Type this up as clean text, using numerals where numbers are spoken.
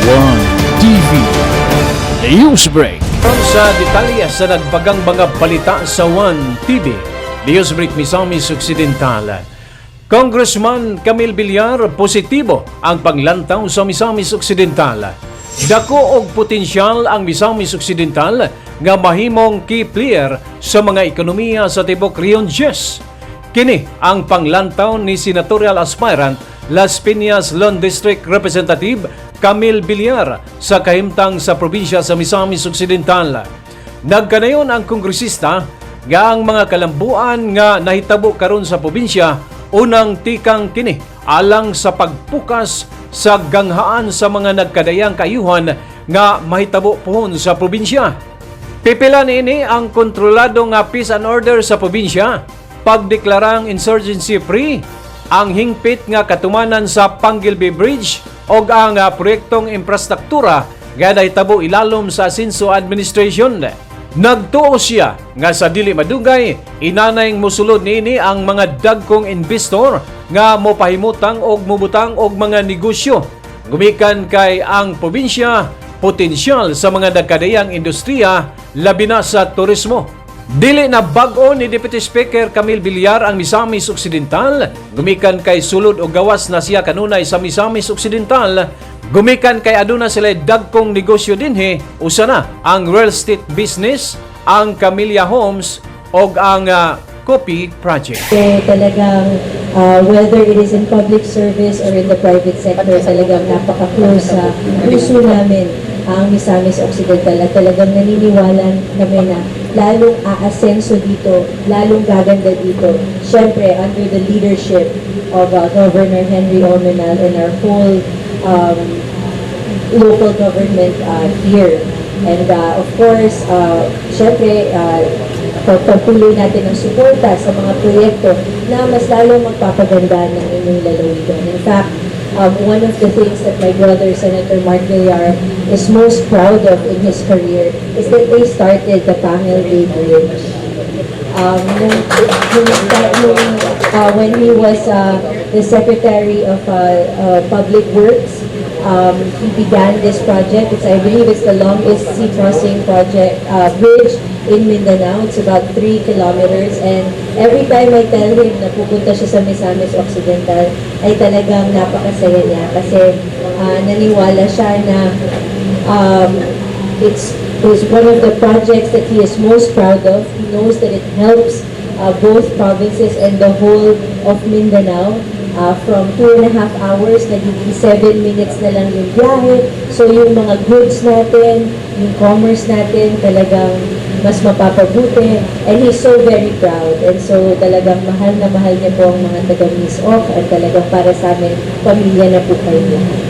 One TV Newsbreak. Sa detalye sa nagbagang mga balita sa One TV Newsbreak Misamis Occidental. Congressman Camille Villar, positibo ang panglantaw sa Misamis Occidental. Dako og potensyal ang Misamis Occidental nga mahimong key player sa mga ekonomiya sa tibok Rion 10. Kini ang panglantaw ni senatorial aspirant Las Piñas Lone District Representative Camille Villar sa kahimtang sa probinsya sa Misamis Occidental. Nagkanayon ang kongresista nga ang mga kalambuan nga nahitabo karon sa probinsya unang tikang kini alang sa pagpukas sa ganghaan sa mga nagkadayang kayuhan nga mahitabo pohon sa probinsya. Pipila niini ang kontrolado nga peace and order sa probinsya, pagdeklarang insurgency free, ang hingpit nga katumanan sa Pangilby Bridge o ang proyektong infrastruktura nga nahitabo ilalom sa Asenso Administration. Nagtuo siya nga sa dili madugay inanayng mosulod niini ang mga dagkong investor nga mopahimutang og mubutang og mga negosyo gumikan kay ang probinsya potensyal sa mga nagkadayang industriya labi na sa turismo. Dili na bag-o ni Deputy Speaker Camille Villar ang Misamis Occidental, gumikan kay sulod o gawas na siya kanunay sa Misamis Occidental, gumikan kay aduna sila dagkong negosyo dinhi, usa na ang real estate business, ang Camellia Homes o ang Coffee Project. Talagang whether it is in public service or in the private sector, talagang napaka-close sa puso namin ang Misamis Occidental at talagang naniniwala kami na lalong aasenso dito, lalong gaganda dito. Siyempre, under the leadership of Governor Henry Omenal and our whole local government here. And of course, siyempre, pagpatuloy natin ang suporta sa mga proyekto na mas lalong magpapaganda ng inyong lalawigan. In fact, one of the things that my brother, Senator Mark Villar, is most proud of in his career is that they started the Pangilby Bridge. When he was the Secretary of Public Works, he began this project. I believe it's the longest sea crossing project bridge in Mindanao. It's about 3 kilometers, and every time I tell him na pupunta siya sa Misamis Occidental, ay talagang napakasaya niya kasi naniwala siya na it's one of the projects that he is most proud of. He knows that it helps both provinces and the whole of Mindanao. From 2.5 hours, nagiging 7 minutes na lang yung biyahe. So yung mga goods natin, yung commerce natin, talagang mas mapapabuti. And he's so very proud. And so talagang mahal na mahal niya po ang mga taga-Miss Oc at talagang para sa amin, pamilya na po kayo lahat.